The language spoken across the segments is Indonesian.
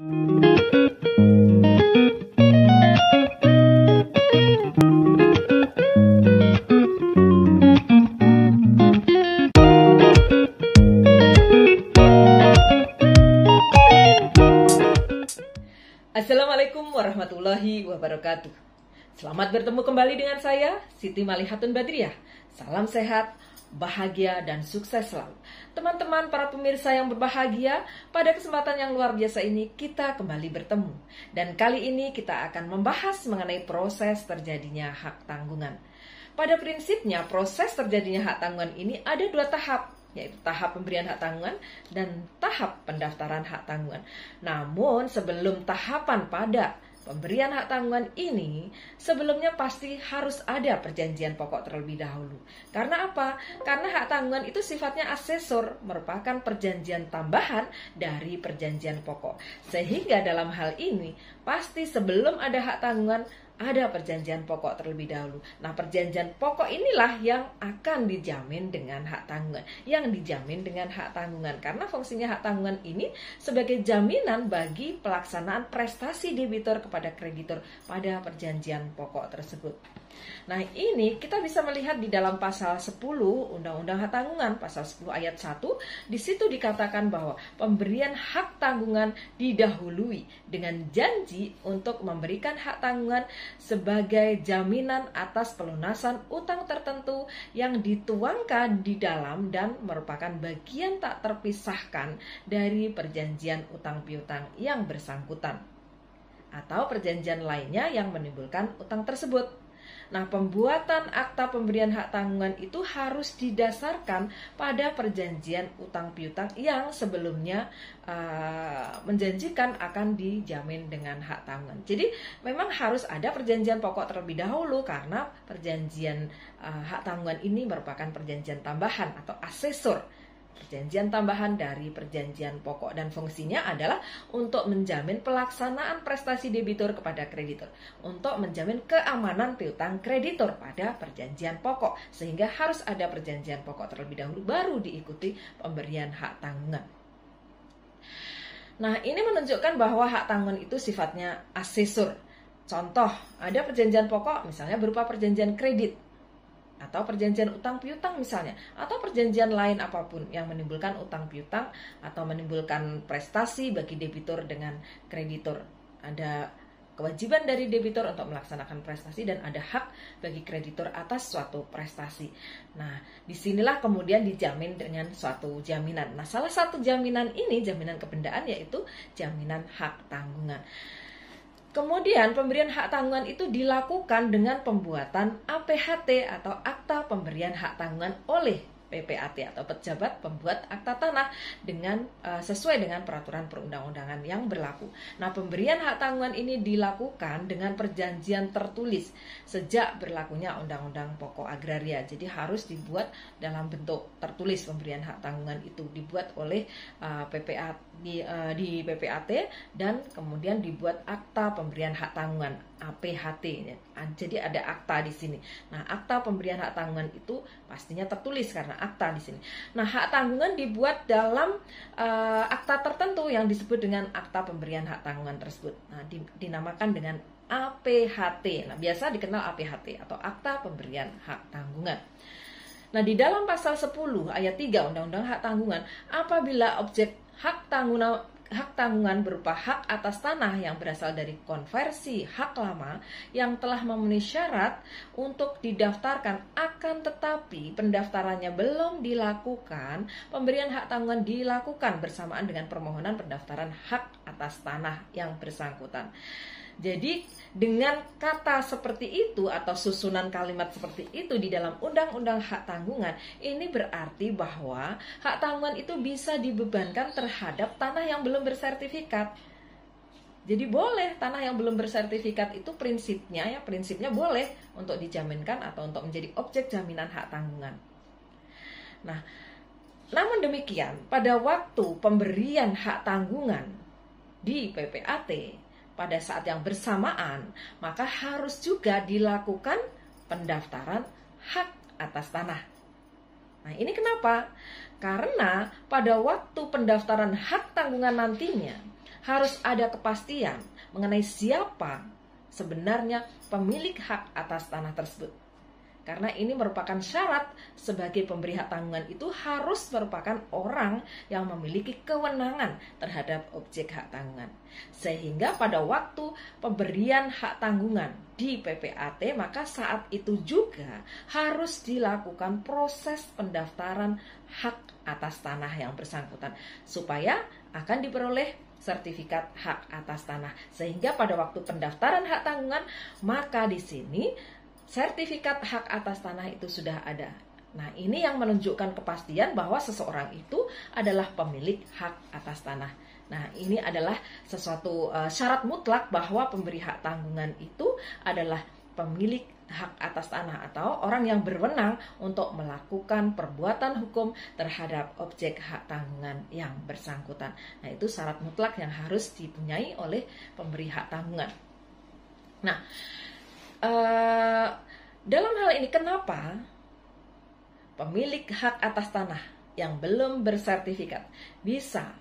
Assalamualaikum warahmatullahi wabarakatuh. Selamat bertemu kembali dengan saya, Siti Malihatun Badriah. Salam sehat, bahagia, dan sukses selalu. Teman-teman para pemirsa yang berbahagia, pada kesempatan yang luar biasa ini kita kembali bertemu. Dan kali ini kita akan membahas mengenai proses terjadinya hak tanggungan. Pada prinsipnya, proses terjadinya hak tanggungan ini ada dua tahap, yaitu tahap pemberian hak tanggungan dan tahap pendaftaran hak tanggungan. Namun sebelum tahapan pada pemberian hak tanggungan ini, sebelumnya pasti harus ada perjanjian pokok terlebih dahulu. Karena apa? Karena hak tanggungan itu sifatnya asesor, merupakan perjanjian tambahan dari perjanjian pokok. Sehingga dalam hal ini, pasti sebelum ada hak tanggungan, ada perjanjian pokok terlebih dahulu. Nah, perjanjian pokok inilah yang akan dijamin dengan hak tanggungan. Yang dijamin dengan hak tanggungan. Karena fungsinya hak tanggungan ini sebagai jaminan bagi pelaksanaan prestasi debitur kepada kreditur pada perjanjian pokok tersebut. Nah, ini kita bisa melihat di dalam pasal 10 Undang-Undang Hak Tanggungan, pasal 10 ayat 1, di situ dikatakan bahwa pemberian hak tanggungan didahului dengan janji untuk memberikan hak tanggungan sebagai jaminan atas pelunasan utang tertentu yang dituangkan di dalam dan merupakan bagian tak terpisahkan dari perjanjian utang piutang yang bersangkutan atau perjanjian lainnya yang menimbulkan utang tersebut. Nah, pembuatan akta pemberian hak tanggungan itu harus didasarkan pada perjanjian utang piutang yang sebelumnya menjanjikan akan dijamin dengan hak tanggungan. Jadi, memang harus ada perjanjian pokok terlebih dahulu karena perjanjian hak tanggungan ini merupakan perjanjian tambahan atau asesor. Perjanjian tambahan dari perjanjian pokok dan fungsinya adalah untuk menjamin pelaksanaan prestasi debitur kepada kreditur, untuk menjamin keamanan piutang kreditur pada perjanjian pokok, sehingga harus ada perjanjian pokok terlebih dahulu baru diikuti pemberian hak tanggungan. Nah, ini menunjukkan bahwa hak tanggungan itu sifatnya asesor. Contoh, ada perjanjian pokok misalnya berupa perjanjian kredit atau perjanjian utang piutang misalnya, atau perjanjian lain apapun yang menimbulkan utang piutang atau menimbulkan prestasi bagi debitur dengan kreditur. Ada kewajiban dari debitur untuk melaksanakan prestasi dan ada hak bagi kreditur atas suatu prestasi. Nah, disinilah kemudian dijamin dengan suatu jaminan. Nah, salah satu jaminan ini, jaminan kebendaan, yaitu jaminan hak tanggungan. Kemudian pemberian hak tanggungan itu dilakukan dengan pembuatan APHT atau Akta Pemberian Hak Tanggungan oleh PPAT atau pejabat pembuat akta tanah dengan sesuai dengan peraturan perundang-undangan yang berlaku. Nah, pemberian hak tanggungan ini dilakukan dengan perjanjian tertulis sejak berlakunya Undang-Undang Pokok Agraria. Jadi harus dibuat dalam bentuk tertulis. Pemberian hak tanggungan itu dibuat oleh di PPAT dan kemudian dibuat akta pemberian hak tanggungan APHT. Jadi ada akta di sini. Nah, akta pemberian hak tanggungan itu pastinya tertulis karena akta di sini. Nah, hak tanggungan dibuat dalam akta tertentu yang disebut dengan akta pemberian hak tanggungan tersebut. Nah, dinamakan dengan APHT. Nah, biasa dikenal APHT atau akta pemberian hak tanggungan. Nah, di dalam pasal 10 ayat 3 Undang-Undang Hak Tanggungan, apabila objek hak tanggungan berupa hak atas tanah yang berasal dari konversi hak lama yang telah memenuhi syarat untuk didaftarkan, akan tetapi pendaftarannya belum dilakukan, pemberian hak tanggungan dilakukan bersamaan dengan permohonan pendaftaran hak atas tanah yang bersangkutan. Jadi dengan kata seperti itu atau susunan kalimat seperti itu di dalam Undang-Undang Hak Tanggungan, ini berarti bahwa hak tanggungan itu bisa dibebankan terhadap tanah yang belum bersertifikat. Jadi boleh tanah yang belum bersertifikat itu prinsipnya boleh untuk dijaminkan atau untuk menjadi objek jaminan hak tanggungan. Nah, namun demikian pada waktu pemberian hak tanggungan di PPAT pada saat yang bersamaan, maka harus juga dilakukan pendaftaran hak atas tanah. Nah, ini kenapa? Karena pada waktu pendaftaran hak tanggungan nantinya, harus ada kepastian mengenai siapa sebenarnya pemilik hak atas tanah tersebut. Karena ini merupakan syarat sebagai pemberi hak tanggungan itu harus merupakan orang yang memiliki kewenangan terhadap objek hak tanggungan. Sehingga pada waktu pemberian hak tanggungan di PPAT, maka saat itu juga harus dilakukan proses pendaftaran hak atas tanah yang bersangkutan supaya akan diperoleh sertifikat hak atas tanah. Sehingga pada waktu pendaftaran hak tanggungan, maka di sini sertifikat hak atas tanah itu sudah ada. Nah, ini yang menunjukkan kepastian bahwa seseorang itu adalah pemilik hak atas tanah. Nah, ini adalah sesuatu syarat mutlak bahwa pemberi hak tanggungan itu adalah pemilik hak atas tanah atau orang yang berwenang untuk melakukan perbuatan hukum terhadap objek hak tanggungan yang bersangkutan. Nah, itu syarat mutlak yang harus dipunyai oleh pemberi hak tanggungan. Nah, dalam hal ini kenapa pemilik hak atas tanah yang belum bersertifikat bisa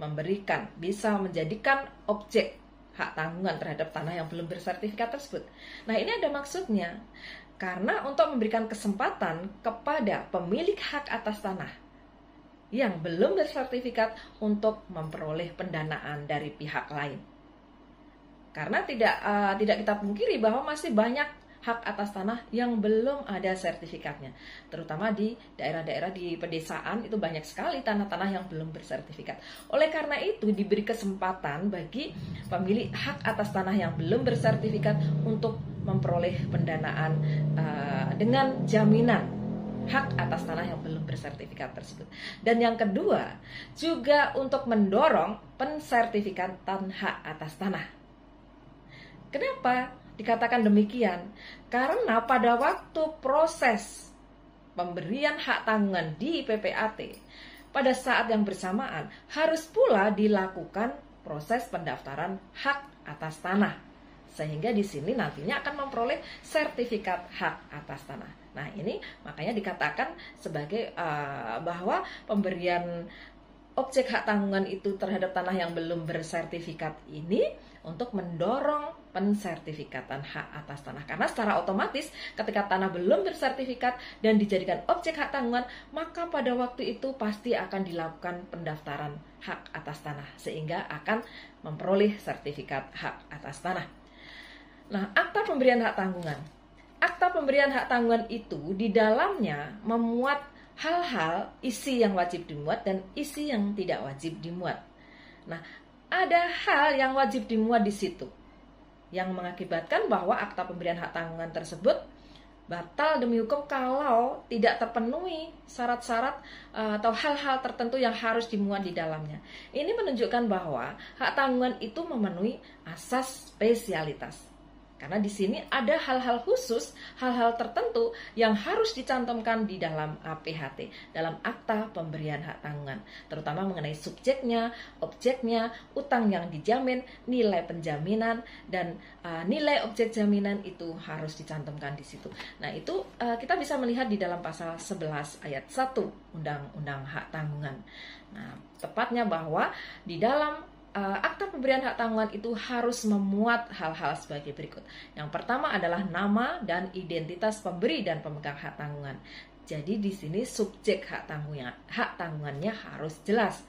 menjadikan objek hak tanggungan terhadap tanah yang belum bersertifikat tersebut? Nah, ini ada maksudnya. Karena untuk memberikan kesempatan kepada pemilik hak atas tanah yang belum bersertifikat untuk memperoleh pendanaan dari pihak lain. Karena tidak kita pungkiri bahwa masih banyak hak atas tanah yang belum ada sertifikatnya. Terutama di daerah-daerah di pedesaan itu banyak sekali tanah-tanah yang belum bersertifikat. Oleh karena itu diberi kesempatan bagi pemilik hak atas tanah yang belum bersertifikat untuk memperoleh pendanaan dengan jaminan hak atas tanah yang belum bersertifikat tersebut. Dan yang kedua, juga untuk mendorong pensertifikatan hak atas tanah. Kenapa dikatakan demikian? Karena pada waktu proses pemberian hak tanggungan di PPAT, pada saat yang bersamaan harus pula dilakukan proses pendaftaran hak atas tanah. Sehingga di sini nantinya akan memperoleh sertifikat hak atas tanah. Nah, ini makanya dikatakan sebagai bahwa pemberian objek hak tanggungan itu terhadap tanah yang belum bersertifikat ini untuk mendorong pensertifikatan hak atas tanah. Karena secara otomatis ketika tanah belum bersertifikat dan dijadikan objek hak tanggungan, maka pada waktu itu pasti akan dilakukan pendaftaran hak atas tanah sehingga akan memperoleh sertifikat hak atas tanah. Nah, akta pemberian hak tanggungan. Akta pemberian hak tanggungan itu di dalamnya memuat hal-hal isi yang wajib dimuat dan isi yang tidak wajib dimuat. Nah, ada hal yang wajib dimuat di situ yang mengakibatkan bahwa akta pemberian hak tanggungan tersebut batal demi hukum kalau tidak terpenuhi syarat-syarat atau hal-hal tertentu yang harus dimuat di dalamnya. Ini menunjukkan bahwa hak tanggungan itu memenuhi asas spesialitas. Karena di sini ada hal-hal khusus, hal-hal tertentu yang harus dicantumkan di dalam APHT, dalam akta pemberian hak tanggungan, terutama mengenai subjeknya, objeknya, utang yang dijamin, nilai penjaminan, dan nilai objek jaminan itu harus dicantumkan di situ. Nah, itu kita bisa melihat di dalam pasal 11 ayat 1 Undang-Undang Hak Tanggungan. Nah, tepatnya bahwa di dalam akta pemberian hak tanggungan itu harus memuat hal-hal sebagai berikut. Yang pertama adalah nama dan identitas pemberi dan pemegang hak tanggungan. Jadi di sini subjek hak tanggungannya harus jelas.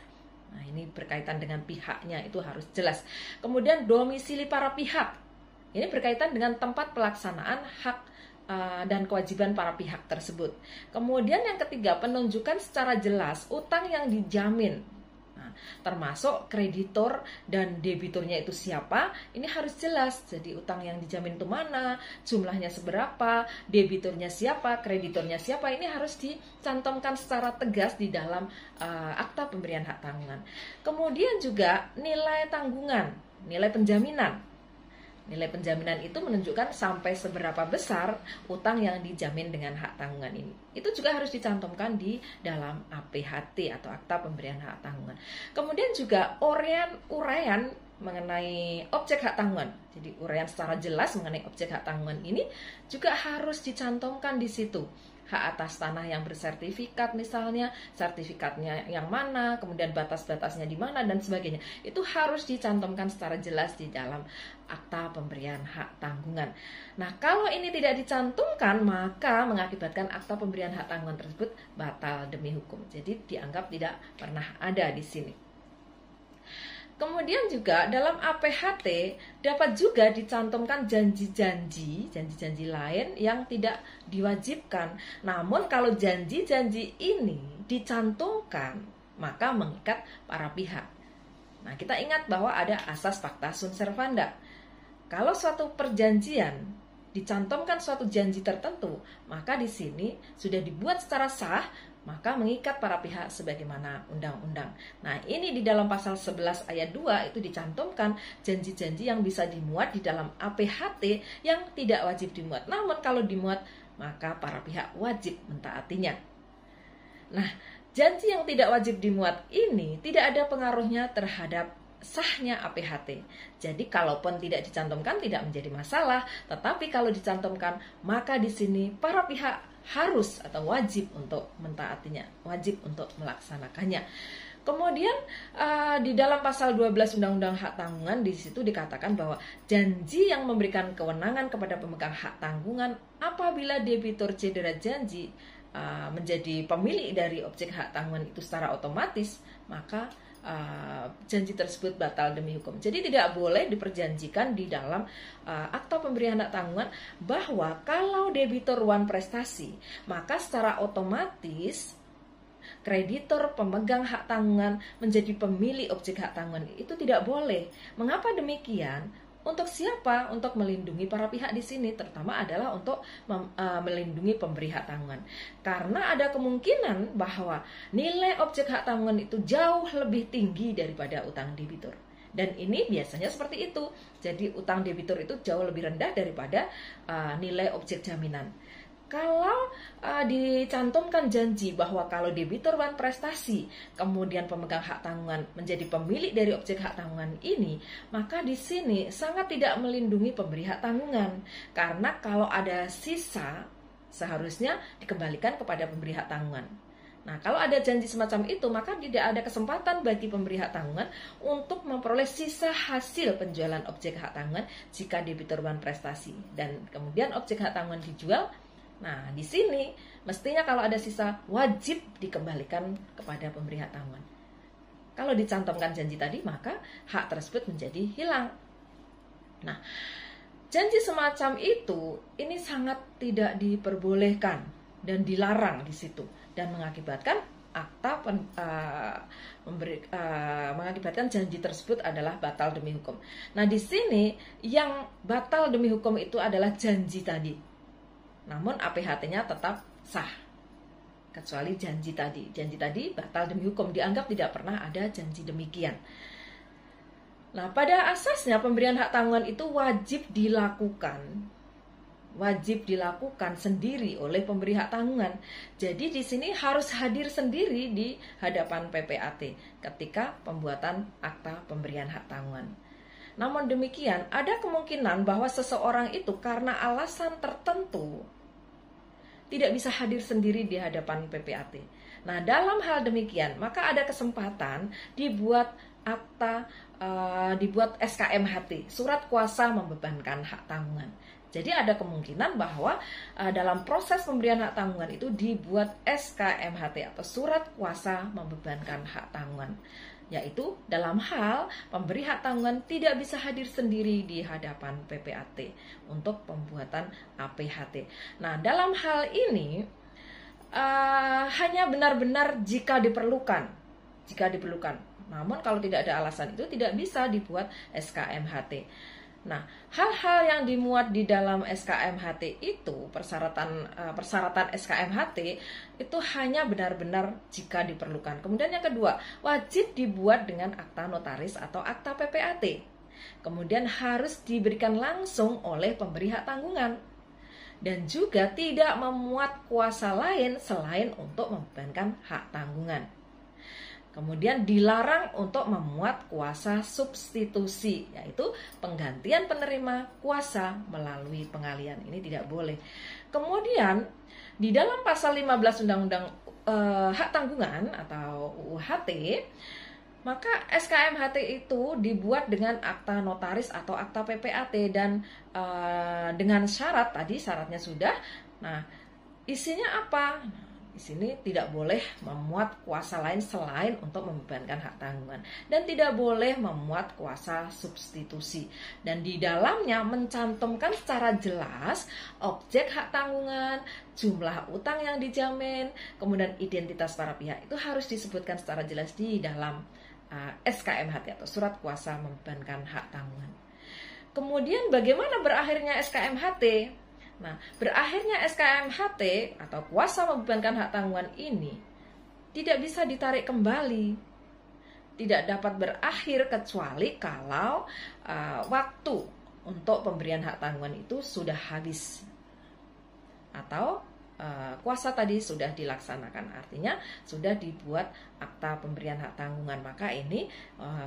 Nah, ini berkaitan dengan pihaknya itu harus jelas. Kemudian domisili para pihak. Ini berkaitan dengan tempat pelaksanaan hak dan kewajiban para pihak tersebut. Kemudian yang ketiga, penunjukan secara jelas utang yang dijamin. Termasuk kreditor dan debiturnya itu siapa, ini harus jelas. Jadi utang yang dijamin itu mana, jumlahnya seberapa, debiturnya siapa, kreditornya siapa, ini harus dicantumkan secara tegas di dalam akta pemberian hak tanggungan. Kemudian juga nilai tanggungan, nilai penjaminan. Nilai penjaminan itu menunjukkan sampai seberapa besar utang yang dijamin dengan hak tanggungan ini. Itu juga harus dicantumkan di dalam APHT atau akta pemberian hak tanggungan. Kemudian juga uraian mengenai objek hak tanggungan. Jadi uraian secara jelas mengenai objek hak tanggungan ini juga harus dicantumkan di situ. hak atas tanah yang bersertifikat misalnya, sertifikatnya yang mana, kemudian batas-batasnya di mana dan sebagainya. Itu harus dicantumkan secara jelas di dalam akta pemberian hak tanggungan. Nah, kalau ini tidak dicantumkan, maka mengakibatkan akta pemberian hak tanggungan tersebut batal demi hukum. Jadi dianggap tidak pernah ada di sini. Kemudian juga dalam APHT dapat juga dicantumkan janji-janji lain yang tidak diwajibkan. Namun kalau janji-janji ini dicantumkan, maka mengikat para pihak. Nah, kita ingat bahwa ada asas pacta sunt servanda. Kalau suatu perjanjian dicantumkan suatu janji tertentu, maka di sini sudah dibuat secara sah, maka mengikat para pihak sebagaimana undang-undang. Nah, ini di dalam pasal 11 ayat 2 itu dicantumkan janji-janji yang bisa dimuat di dalam APHT yang tidak wajib dimuat. Namun kalau dimuat, maka para pihak wajib mentaatinya. Nah, janji yang tidak wajib dimuat ini tidak ada pengaruhnya terhadap sahnya APHT. Jadi kalaupun tidak dicantumkan tidak menjadi masalah, tetapi kalau dicantumkan maka di sini para pihak harus atau wajib untuk mentaatinya, wajib untuk melaksanakannya. Kemudian di dalam pasal 12 Undang-Undang Hak Tanggungan di situ dikatakan bahwa janji yang memberikan kewenangan kepada pemegang hak tanggungan apabila debitur cedera janji menjadi pemilik dari objek hak tanggungan itu secara otomatis, maka janji tersebut batal demi hukum. Jadi tidak boleh diperjanjikan di dalam akta pemberian hak tanggungan bahwa kalau debitur wan prestasi, maka secara otomatis kreditor pemegang hak tanggungan menjadi pemilik objek hak tanggungan. Itu tidak boleh. Mengapa demikian? Untuk siapa? Untuk melindungi para pihak di sini, terutama adalah untuk melindungi pemberi hak tanggungan. Karena ada kemungkinan bahwa nilai objek hak tanggungan itu jauh lebih tinggi daripada utang debitur. Dan ini biasanya seperti itu. Jadi utang debitur itu jauh lebih rendah daripada nilai objek jaminan. Kalau dicantumkan janji bahwa kalau debitur wan prestasi, kemudian pemegang hak tanggungan menjadi pemilik dari objek hak tanggungan ini, maka di sini sangat tidak melindungi pemberi hak tanggungan. Karena kalau ada sisa, seharusnya dikembalikan kepada pemberi hak tanggungan. Nah, kalau ada janji semacam itu, maka tidak ada kesempatan bagi pemberi hak tanggungan untuk memperoleh sisa hasil penjualan objek hak tanggungan jika debitur wan prestasi. Dan kemudian objek hak tanggungan dijual. Nah, di sini mestinya kalau ada sisa wajib dikembalikan kepada pemberi hak tanggungan. Kalau dicantumkan janji tadi, maka hak tersebut menjadi hilang. Nah, janji semacam itu ini sangat tidak diperbolehkan dan dilarang di situ dan mengakibatkan mengakibatkan janji tersebut adalah batal demi hukum. Nah, di sini yang batal demi hukum itu adalah janji tadi. Namun APHT-nya tetap sah, kecuali janji tadi. Janji tadi batal demi hukum, dianggap tidak pernah ada janji demikian. Nah, pada asasnya pemberian hak tanggungan itu wajib dilakukan sendiri oleh pemberi hak tanggungan. Jadi di sini harus hadir sendiri di hadapan PPAT ketika pembuatan akta pemberian hak tanggungan. Namun demikian, ada kemungkinan bahwa seseorang itu karena alasan tertentu tidak bisa hadir sendiri di hadapan PPAT. Nah, dalam hal demikian, maka ada kesempatan dibuat dibuat SKMHT, surat kuasa membebankan hak tanggungan. Jadi ada kemungkinan bahwa dalam proses pemberian hak tanggungan itu dibuat SKMHT atau surat kuasa membebankan hak tanggungan. Yaitu dalam hal pemberi hak tanggungan tidak bisa hadir sendiri di hadapan PPAT untuk pembuatan APHT. Nah, dalam hal ini hanya benar-benar jika diperlukan. Namun kalau tidak ada alasan itu tidak bisa dibuat SKMHT. Nah, hal-hal yang dimuat di dalam SKMHT itu, persyaratan SKMHT itu hanya benar-benar jika diperlukan. Kemudian yang kedua, wajib dibuat dengan akta notaris atau akta PPAT. Kemudian harus diberikan langsung oleh pemberi hak tanggungan. Dan juga tidak memuat kuasa lain selain untuk membebankan hak tanggungan. Kemudian dilarang untuk memuat kuasa substitusi, yaitu penggantian penerima kuasa melalui pengalian. Ini tidak boleh. Kemudian di dalam pasal 15 Undang-Undang Hak Tanggungan atau UHT, maka SKMHT itu dibuat dengan akta notaris atau akta PPAT dan dengan syarat, tadi syaratnya sudah. Nah, isinya apa? Di sini tidak boleh memuat kuasa lain selain untuk membebankan hak tanggungan, dan tidak boleh memuat kuasa substitusi. Dan di dalamnya mencantumkan secara jelas objek hak tanggungan, jumlah utang yang dijamin, kemudian identitas para pihak itu harus disebutkan secara jelas di dalam SKMHT atau surat kuasa membebankan hak tanggungan. Kemudian bagaimana berakhirnya SKMHT? Nah, berakhirnya SKMHT atau kuasa membebankan hak tanggungan ini tidak bisa ditarik kembali, tidak dapat berakhir kecuali kalau waktu untuk pemberian hak tanggungan itu sudah habis atau kuasa tadi sudah dilaksanakan, artinya sudah dibuat akta pemberian hak tanggungan, maka ini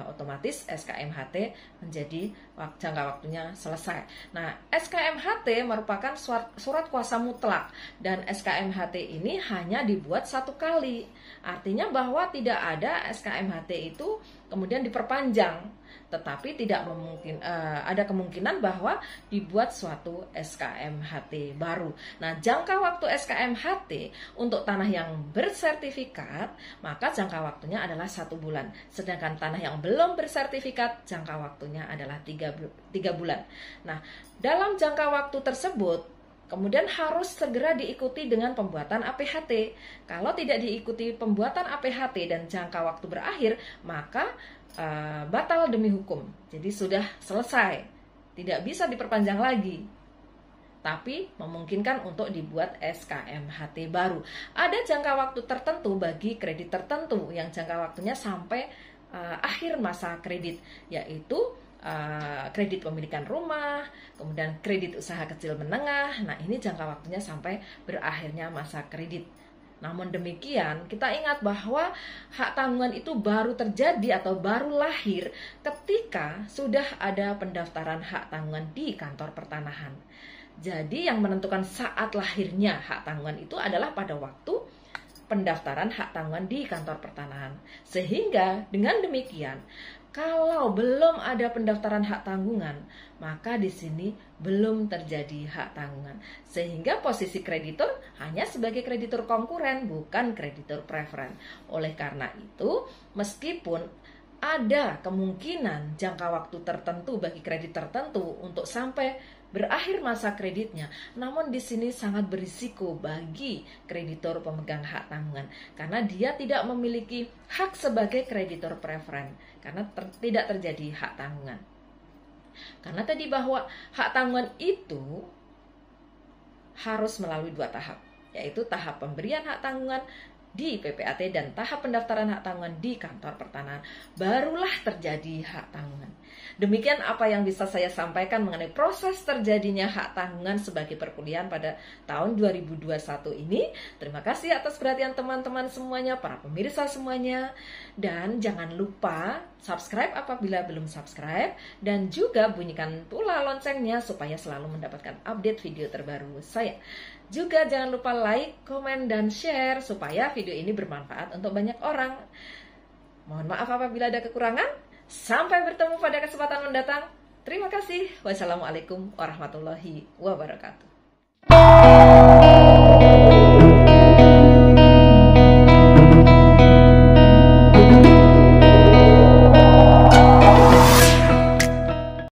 otomatis SKMHT menjadi jangka waktunya selesai. Nah, SKMHT merupakan surat kuasa mutlak dan SKMHT ini hanya dibuat satu kali, artinya bahwa tidak ada SKMHT itu kemudian diperpanjang, tetapi tidak ada kemungkinan bahwa dibuat suatu SKMHT baru. Nah, jangka waktu SKMHT untuk tanah yang bersertifikat, maka jangka waktunya adalah 1 bulan. Sedangkan tanah yang belum bersertifikat, jangka waktunya adalah 3 bulan. Nah, dalam jangka waktu tersebut, kemudian harus segera diikuti dengan pembuatan APHT. Kalau tidak diikuti pembuatan APHT dan jangka waktu berakhir, maka batal demi hukum. Jadi sudah selesai, tidak bisa diperpanjang lagi. Tapi memungkinkan untuk dibuat SKMHT baru. Ada jangka waktu tertentu bagi kredit tertentu yang jangka waktunya sampai akhir masa kredit, yaitu kredit pemilikan rumah, kemudian kredit usaha kecil menengah. Nah, ini jangka waktunya sampai berakhirnya masa kredit. Namun demikian, kita ingat bahwa hak tanggungan itu baru terjadi atau baru lahir ketika sudah ada pendaftaran hak tanggungan di kantor pertanahan. Jadi yang menentukan saat lahirnya hak tanggungan itu adalah pada waktu pendaftaran hak tanggungan di kantor pertanahan. Sehingga dengan demikian, kalau belum ada pendaftaran hak tanggungan, maka di sini belum terjadi hak tanggungan. Sehingga posisi kreditur hanya sebagai kreditur konkuren, bukan kreditur preferen. Oleh karena itu, meskipun ada kemungkinan jangka waktu tertentu bagi kredit tertentu untuk sampai berakhir masa kreditnya, namun di sini sangat berisiko bagi kreditur pemegang hak tanggungan karena dia tidak memiliki hak sebagai kreditur preferen karena tidak terjadi hak tanggungan. Karena tadi bahwa hak tanggungan itu harus melalui 2 tahap, yaitu tahap pemberian hak tanggungan di PPAT dan tahap pendaftaran hak tanggungan di kantor pertanahan, barulah terjadi hak tanggungan. Demikian apa yang bisa saya sampaikan mengenai proses terjadinya hak tanggungan sebagai perkuliahan pada tahun 2021 ini. Terima kasih atas perhatian teman-teman semuanya, para pemirsa semuanya. Dan jangan lupa subscribe apabila belum subscribe, dan juga bunyikan pula loncengnya supaya selalu mendapatkan update video terbaru saya. Juga jangan lupa like, komen, dan share supaya video ini bermanfaat untuk banyak orang. Mohon maaf apabila ada kekurangan. Sampai bertemu pada kesempatan mendatang. Terima kasih. Wassalamualaikum warahmatullahi wabarakatuh.